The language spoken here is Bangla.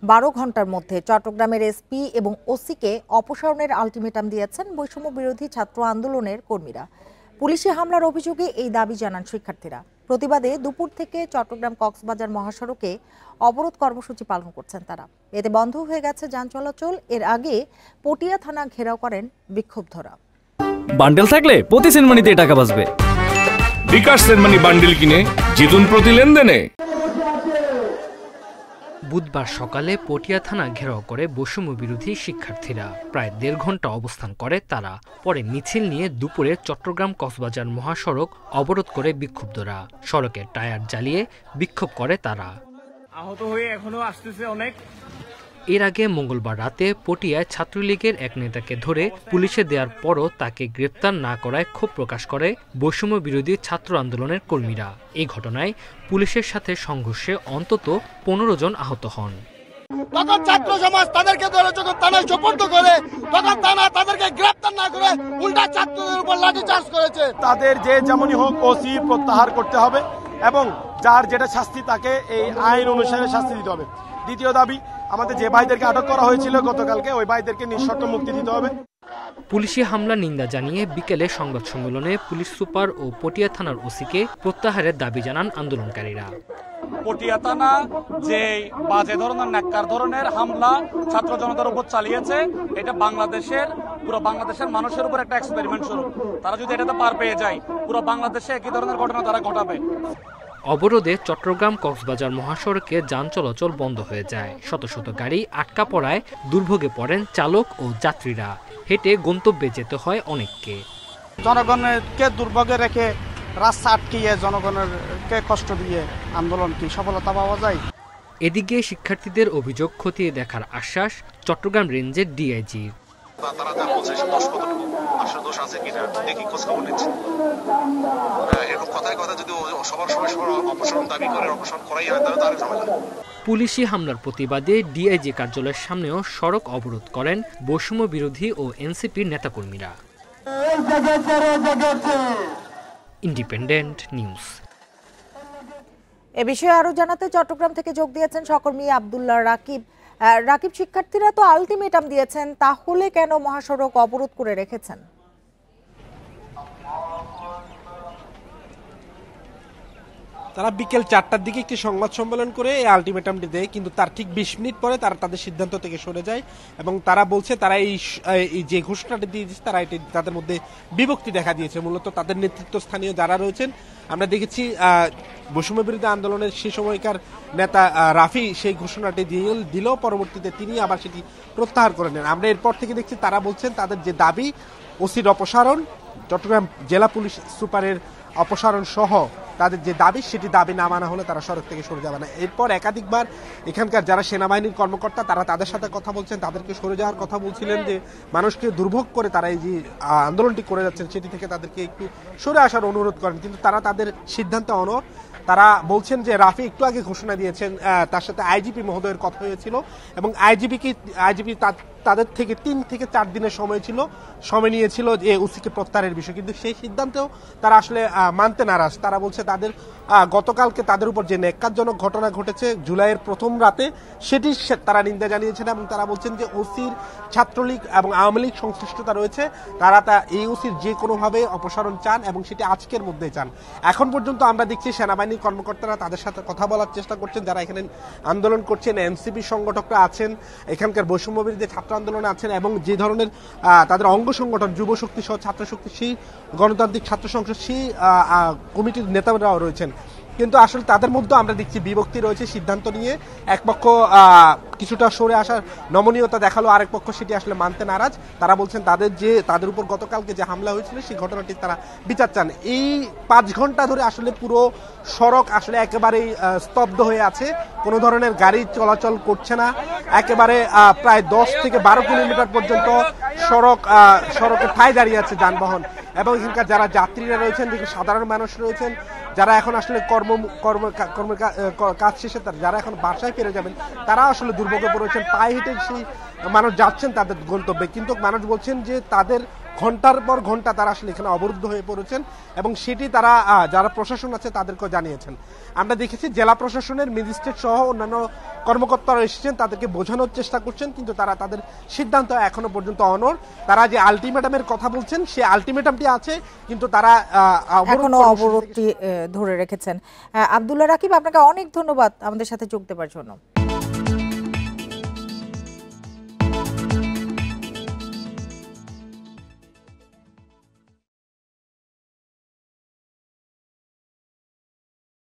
12 ঘন্টার মধ্যে চট্টগ্রামের এসপি এবং ওসিকে অপসারণের আলটিমেটাম দিয়েছেন বৈষম্য বিরোধী ছাত্র আন্দোলনের কর্মীরা। পুলিশি হামলার অভিযোগে এই দাবি জানান শিক্ষার্থীরা। প্রতিবাদে দুপুর থেকে চট্টগ্রাম কক্সবাজার মহাসড়কে অবরোধ কর্মসূচি পালন করছেন তারা। এতে বন্ধ হয়ে গেছে যান চলাচল। এর আগে পটিয়া থানা ঘেরাও করেন বিক্ষুব্ধরা। বান্ডেল থাকলে প্রতি সেনমানিতে টাকা বাঁচবে। বিকাশ সেনমানি বান্ডেল কিনে জিতুন প্রতি লেনদেনে। বুধবার সকালে পটিয়া থানা ঘেরাও করে বৈষম্য বিরোধী শিক্ষার্থীরা। প্রায় 1.5 ঘন্টা অবস্থান করে তারা। পরে মিছিল নিয়ে দুপুরে চট্টগ্রাম কক্সবাজার মহাসড়ক অবরোধ করে বিক্ষুব্ধরা। সড়কের টায়ার জ্বালিয়ে বিক্ষোভ করে তারা। আহত হয়ে এখনো আসতেছে অনেক। এর আগে মঙ্গলবার রাতে পটিয়ায় ছাত্রলীগের এক নেতাকে ধরে পুলিশে দেওয়ার পরও তাকে গ্রেপ্তার না করায় ক্ষোভ প্রকাশ করে বৈষম্য বিরোধী ছাত্র আন্দোলনের কর্মীরা। এই ঘটনায় পুলিশের সাথে সংঘর্ষে অন্তত 15 জন আহত হন। তখন ছাত্র সমাজ তাদেরকে ধরে যখন থানায় সোপর্দ করে, তখন থানা তাদেরকে গ্রেপ্তার না করে উল্টা ছাত্রদের উপর লাঠিচার্জ করেছে। তাদের যে যেমনই হোক ওসি প্রত্যাহার করতে হবে এবং যার যেটা শাস্তি তাকে এই আইন অনুসারে শাস্তি দিতে হবে। দ্বিতীয় দাবি, আমাদের যে ভাইদেরকে আটক করা হয়েছিল গতকালকে, ওই ভাইদেরকে নিঃশর্ত মুক্তি দিতে হবে। পুলিশি হামলা নিন্দা জানিয়ে বিকেলে সংবাদ সম্মেলনে পুলিশ সুপার ও পটিয়া থানার ওসিকে প্রত্যাহারের দাবি জানান আন্দোলনকারীরা। পটিয়া থানা যে বাজে ধরনের ন্যাক্কার ধরনের হামলা ছাত্র জনতার উপর চালিয়েছে, এটা পুরো বাংলাদেশের মানুষের উপর একটা এক্সপেরিমেন্ট স্বরূপ। তারা যদি এটাতে পার পেয়ে যায়, পুরো বাংলাদেশে একই ধরনের ঘটনা তারা ঘটাবে। অবরোধে চট্টগ্রাম কক্সবাজার মহাসড়কে যান চলাচল বন্ধ হয়ে যায়। শত শত গাড়ি আটকা পড়ায় দুর্ভোগে পড়েন চালক ও যাত্রীরা। হেঁটে গন্তব্যে যেতে হয় অনেককে। জনগণকে দুর্ভোগে রেখে রাস্তা আটকিয়ে জনগণকে কষ্ট দিয়ে আন্দোলন কি সফলতা পাওয়া যায়? এদিকে শিক্ষার্থীদের অভিযোগ খতিয়ে দেখার আশ্বাস চট্টগ্রাম রেঞ্জের ডিআইজি। তারা যা বলছে দোষ কতটুকু, আসলে দোষ আছে কিনা দেখি খোঁজ খবর নিচ্ছে। এরকম কথায় কথা যদি সবার সময় অপসারণ দাবি করে অপসারণ করাই হয় তাহলে তার ঝামেলা। পুলিশি হামলার প্রতিবাদে ডিআইজি কার্যালয়ের সামনেও সড়ক অবরোধ করেন বৈষম্য বিরোধী ও এনসিপির নেতাকর্মীরা। Independent news. এ বিষয়ে আরো জানাতে চট্টগ্রাম থেকে যোগ দিয়েছেন সহকর্মী আব্দুল্লাহ রাকিব। রাকিব, শিক্ষার্থীরা তো আলটিমেটাম দিয়েছেন, তাহলে কেন মহাসড়ক অবরোধ করে রেখেছেন? তারা বিকেল 4টার দিকে একটি সংবাদ সম্মেলন করে এই আলটিমেটামটি দেয়, কিন্তু তার ঠিক 20 মিনিট পরে তারা তাদের সিদ্ধান্ত থেকে সরে যায় এবং তারা বলছে তারা এই যে ঘোষণাটি দিয়েছে তারা এটি তাদের মধ্যে বিভক্তি দেখা দিয়েছে। মূলত তাদের নেতৃত্বস্থানীয় যারা রয়েছেন, আমরা দেখেছি বৈষম্য বিরোধী আন্দোলনের সে সময়কার নেতা রাফি সেই ঘোষণাটি দিল, পরবর্তীতে তিনি আবার সেটি প্রত্যাহার করে নেন। আমরা এরপর থেকে দেখছি তারা বলছেন তাদের যে দাবি ওসির অপসারণ, চট্টগ্রাম জেলা পুলিশ সুপারের অপসারণ সহ তাদের যে দাবি, সেটি দাবি না মানা হলে তারা সড়ক থেকে সরে যাবে না। এরপর একাধিকবার এখানকার যারা সেনাবাহিনীর কর্মকর্তা তারা তাদের সাথে কথা বলছেন, তাদেরকে সরে যাওয়ার কথা বলছিলেন, যে মানুষকে দুর্ভোগ করে তারা এই যে আন্দোলনটি করে যাচ্ছেন সেটি থেকে তাদেরকে একটু সরে আসার অনুরোধ করেন, কিন্তু তারা তাদের সিদ্ধান্তে অনড়। তারা বলছেন যে রাফি একটু আগে ঘোষণা দিয়েছেন, তার সাথে আইজিপি মহোদয়ের কথা হয়েছিল এবং আইজিপি তাদের থেকে 3 থেকে 4 দিনের সময় নিয়েছিল যে ওসিকে প্রত্যাহারের বিষয়, কিন্তু সেই সিদ্ধান্তেও তারা আসলে মানতে নারাজ। তারা বলছে তাদের গতকালকে তাদের উপর যে ন্যাক্কারজনক ঘটনা ঘটেছে জুলাইয়ের প্রথম রাতে, সেটি তারা নিন্দা জানিয়েছেন এবং তারা বলছেন যে ওসির ছাত্রলীগ এবং আওয়ামী লীগ সংশ্লিষ্টতা রয়েছে, তারা এই ওসির যে কোনোভাবে অপসারণ চান এবং সেটি আজকের মধ্যে চান। এখন পর্যন্ত আমরা দেখছি সেনাবাহিনীর কর্মকর্তারা তাদের সাথে কথা বলার চেষ্টা করছেন, যারা এখানে আন্দোলন করছেন, এনসিপি সংগঠকরা আছেন, এখানকার বৈষম্য বিরোধী ছাত্র আন্দোলনে আছেন এবং যে ধরনের তাদের অঙ্গ সংগঠন যুব শক্তি সহ ছাত্র শক্তি, সেই গণতান্ত্রিক ছাত্র সংসদ, সেই কমিটির নেতারাও রয়েছেন। কিন্তু আসলে তাদের মধ্যে আমরা দেখছি বিভক্তি রয়েছে সিদ্ধান্ত নিয়ে। এক পক্ষ কিছুটা সরে আসার নমনীয়তা দেখালো, আরেক পক্ষ সেটি আসলে মানতে নারাজ। তারা বলছেন তাদের উপর গতকালকে যে হামলা হয়েছিল সেই ঘটনাটি তারা বিচার চান। এই 5 ঘন্টা ধরে আসলে পুরো সড়ক আসলে একেবারেই স্তব্ধ হয়ে আছে, কোনো ধরনের গাড়ি চলাচল করছে না। একেবারে প্রায় 10 থেকে 12 কিলোমিটার পর্যন্ত সড়কে ঠায় দাঁড়িয়ে আছে যানবাহন এবং এখানকার যারা যাত্রীরা রয়েছেন, সাধারণ মানুষ রয়েছেন, যারা এখন আসলে কাজ শেষে যারা এখন বাসায় ফিরে যাবেন, তারা আসলে দুর্ভোগে পড়েছেন। পায়ে হেঁটে সেই মানুষ যাচ্ছেন তাদের গন্তব্যে, কিন্তু মানুষ বলছেন যে তাদের ঘন্টার পর ঘন্টা তারা আসলে এখানে অবরুদ্ধ হয়ে পড়েছেন এবং সেটি তারা যারা প্রশাসন আছে তাদেরকে জানিয়েছেন। আমরা দেখেছি জেলা প্রশাসনের ম্যাজিস্ট্রেট সহ অন্যান্য কর্মকর্তারা এসেছেন, তাদেরকে বোঝানোর চেষ্টা করছেন, কিন্তু তারা তাদের সিদ্ধান্ত এখনো পর্যন্ত অনড়। তারা যে আলটিমেটামের কথা বলছেন সেই আলটিমেটামটি আছে, কিন্তু তারা এখনো অবরোধটি ধরে রেখেছেন। আব্দুল্লাহ রাকিব, আপনাকে অনেক ধন্যবাদ আমাদের সাথে যোগ দেওয়ার জন্য।